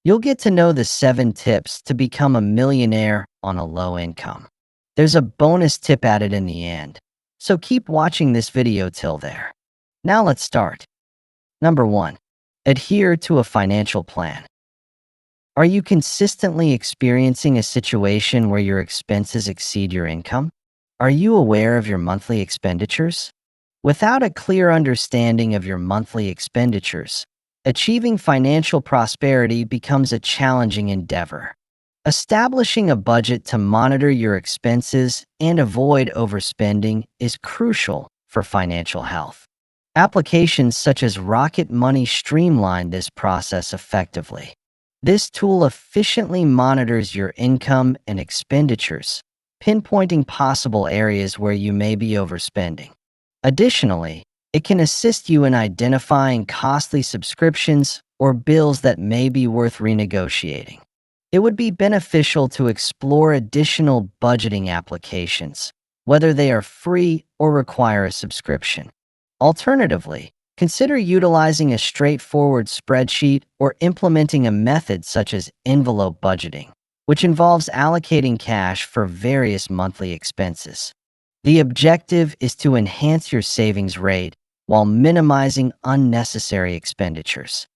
You'll get to know the 7 tips to become a millionaire on a low income. There's a bonus tip added in the end, so keep watching this video till there. Now let's start. Number 1. Adhere to a financial plan. Are you consistently experiencing a situation where your expenses exceed your income? Are you aware of your monthly expenditures? Without a clear understanding of your monthly expenditures, achieving financial prosperity becomes a challenging endeavor. Establishing a budget to monitor your expenses and avoid overspending is crucial for financial health. Applications such as Rocket Money streamline this process effectively. This tool efficiently monitors your income and expenditures, pinpointing possible areas where you may be overspending. Additionally, it can assist you in identifying costly subscriptions or bills that may be worth renegotiating. It would be beneficial to explore additional budgeting applications, whether they are free or require a subscription. Alternatively, consider utilizing a straightforward spreadsheet or implementing a method such as envelope budgeting, which involves allocating cash for various monthly expenses. The objective is to enhance your savings rate while minimizing unnecessary expenditures.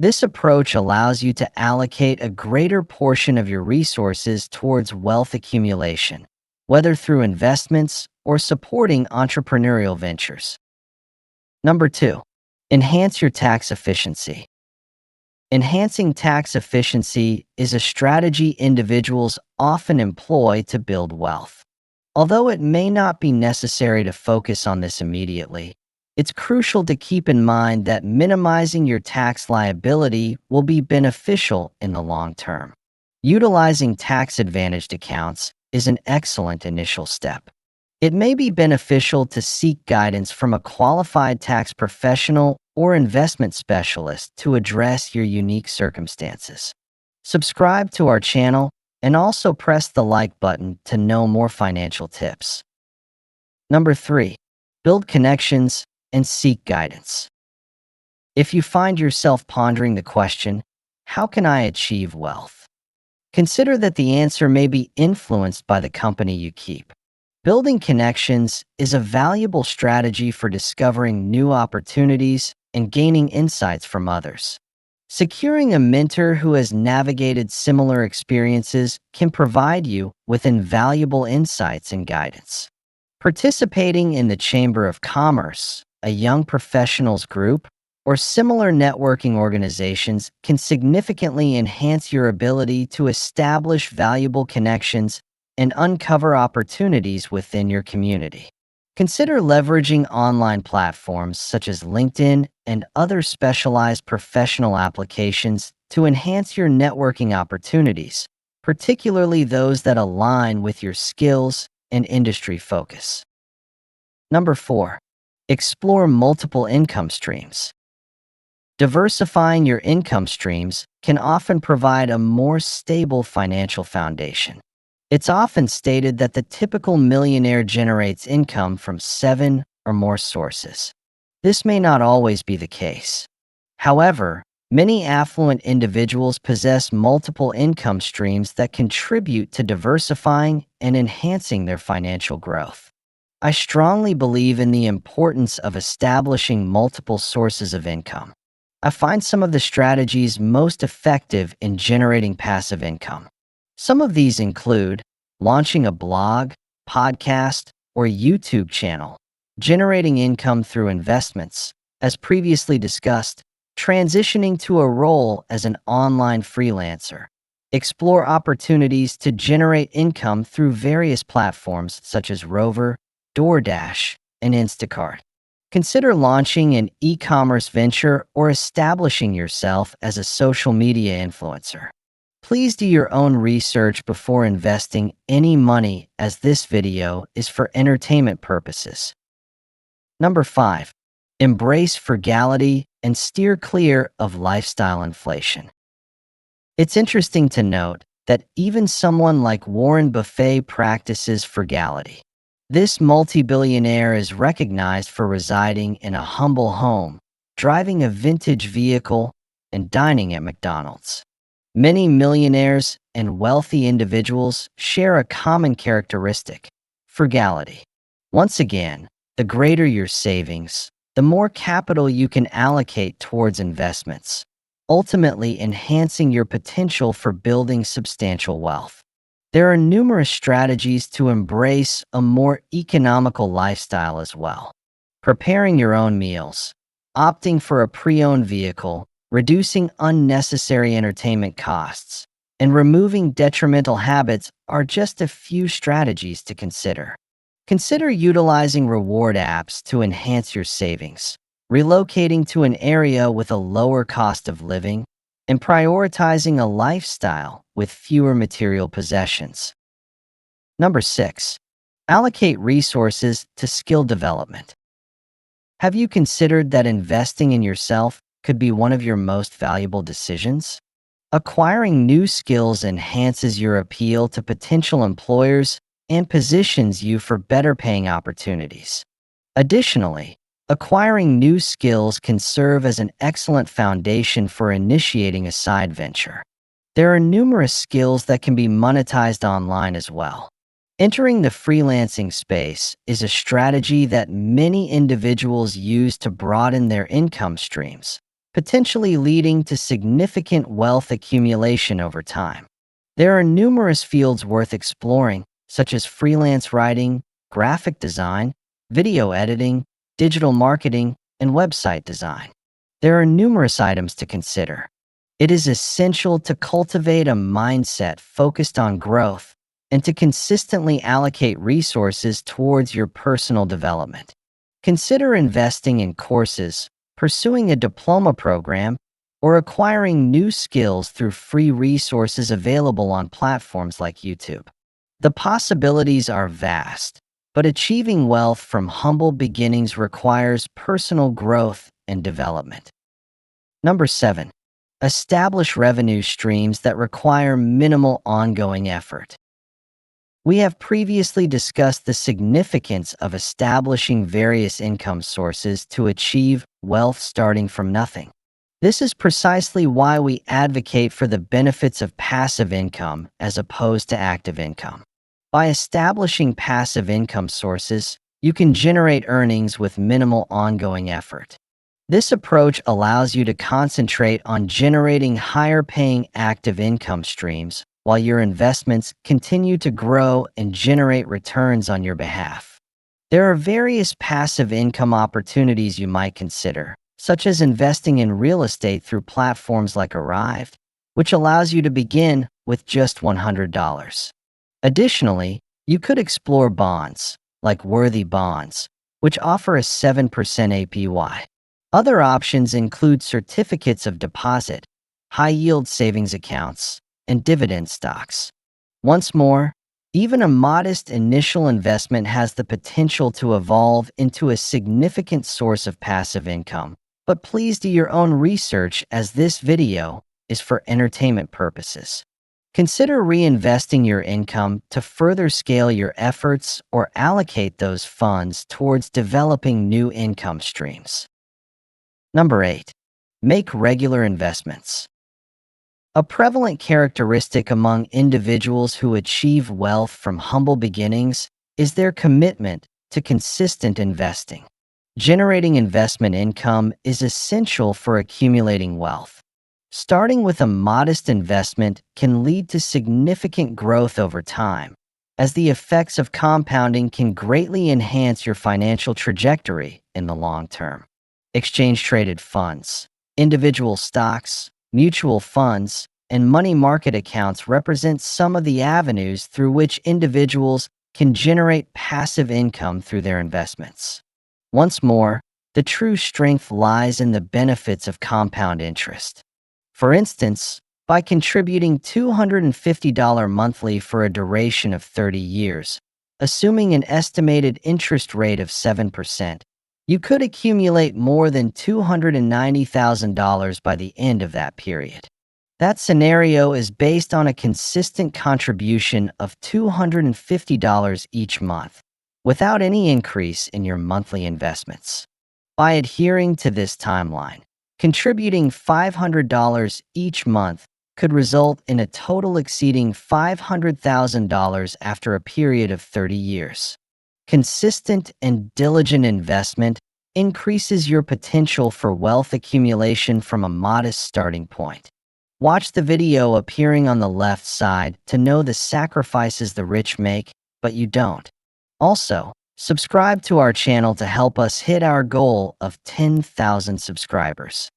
This approach allows you to allocate a greater portion of your resources towards wealth accumulation, whether through investments or supporting entrepreneurial ventures. Number 2. Enhance your tax efficiency. Enhancing tax efficiency is a strategy individuals often employ to build wealth. Although it may not be necessary to focus on this immediately, it's crucial to keep in mind that minimizing your tax liability will be beneficial in the long term. Utilizing tax-advantaged accounts is an excellent initial step. It may be beneficial to seek guidance from a qualified tax professional or investment specialist to address your unique circumstances. Subscribe to our channel and also press the like button to know more financial tips. Number 3. Build connections and seek guidance. If you find yourself pondering the question, how can I achieve wealth? Consider that the answer may be influenced by the company you keep. Building connections is a valuable strategy for discovering new opportunities and gaining insights from others. Securing a mentor who has navigated similar experiences can provide you with invaluable insights and guidance. Participating in the Chamber of Commerce, a young professionals group, or similar networking organizations can significantly enhance your ability to establish valuable connections and uncover opportunities within your community. Consider leveraging online platforms such as LinkedIn and other specialized professional applications to enhance your networking opportunities, particularly those that align with your skills and industry focus. Number 4. Explore multiple income streams. Diversifying your income streams can often provide a more stable financial foundation. It's often stated that the typical millionaire generates income from 7 or more sources. This may not always be the case. However, many affluent individuals possess multiple income streams that contribute to diversifying and enhancing their financial growth. I strongly believe in the importance of establishing multiple sources of income. I find some of the strategies most effective in generating passive income. Some of these include launching a blog, podcast, or YouTube channel, generating income through investments, as previously discussed, transitioning to a role as an online freelancer. Explore opportunities to generate income through various platforms such as Rover, DoorDash, and Instacart. Consider launching an e-commerce venture or establishing yourself as a social media influencer. Please do your own research before investing any money, as this video is for entertainment purposes. Number 5. Embrace frugality and steer clear of lifestyle inflation. It's interesting to note that even someone like Warren Buffett practices frugality. This multi-billionaire is recognized for residing in a humble home, driving a vintage vehicle, and dining at McDonald's. Many millionaires and wealthy individuals share a common characteristic: frugality. Once again, the greater your savings, the more capital you can allocate towards investments, ultimately enhancing your potential for building substantial wealth. There are numerous strategies to embrace a more economical lifestyle as well. Preparing your own meals, opting for a pre-owned vehicle, reducing unnecessary entertainment costs, and removing detrimental habits are just a few strategies to consider. Consider utilizing reward apps to enhance your savings, relocating to an area with a lower cost of living, and prioritizing a lifestyle with fewer material possessions. Number 6. Allocate resources to skill development. Have you considered that investing in yourself could be one of your most valuable decisions? Acquiring new skills enhances your appeal to potential employers and positions you for better paying opportunities. Additionally, acquiring new skills can serve as an excellent foundation for initiating a side venture. There are numerous skills that can be monetized online as well. Entering the freelancing space is a strategy that many individuals use to broaden their income streams, potentially leading to significant wealth accumulation over time. There are numerous fields worth exploring, such as freelance writing, graphic design, video editing, digital marketing, and website design. There are numerous items to consider. It is essential to cultivate a mindset focused on growth and to consistently allocate resources towards your personal development. Consider investing in courses, pursuing a diploma program, or acquiring new skills through free resources available on platforms like YouTube. The possibilities are vast, but achieving wealth from humble beginnings requires personal growth and development. Number 7. Establish revenue streams that require minimal ongoing effort. We have previously discussed the significance of establishing various income sources to achieve wealth starting from nothing. This is precisely why we advocate for the benefits of passive income as opposed to active income. By establishing passive income sources, you can generate earnings with minimal ongoing effort. This approach allows you to concentrate on generating higher-paying active income streams while your investments continue to grow and generate returns on your behalf. There are various passive income opportunities you might consider, such as investing in real estate through platforms like Arrived, which allows you to begin with just $100. Additionally, you could explore bonds, like Worthy Bonds, which offer a 7% APY. Other options include certificates of deposit, high-yield savings accounts, and dividend stocks. Once more, even a modest initial investment has the potential to evolve into a significant source of passive income. But please do your own research, as this video is for entertainment purposes. Consider reinvesting your income to further scale your efforts or allocate those funds towards developing new income streams. Number 8. Make regular investments. A prevalent characteristic among individuals who achieve wealth from humble beginnings is their commitment to consistent investing. Generating investment income is essential for accumulating wealth. Starting with a modest investment can lead to significant growth over time, as the effects of compounding can greatly enhance your financial trajectory in the long term. Exchange-traded funds, individual stocks, mutual funds, and money market accounts represent some of the avenues through which individuals can generate passive income through their investments. Once more, the true strength lies in the benefits of compound interest. For instance, by contributing $250 monthly for a duration of 30 years, assuming an estimated interest rate of 7%, you could accumulate more than $290,000 by the end of that period. That scenario is based on a consistent contribution of $250 each month, without any increase in your monthly investments. By adhering to this timeline, contributing $500 each month could result in a total exceeding $500,000 after a period of 30 years. Consistent and diligent investment increases your potential for wealth accumulation from a modest starting point. Watch the video appearing on the left side to know the sacrifices the rich make, but you don't. Also, subscribe to our channel to help us hit our goal of 10,000 subscribers.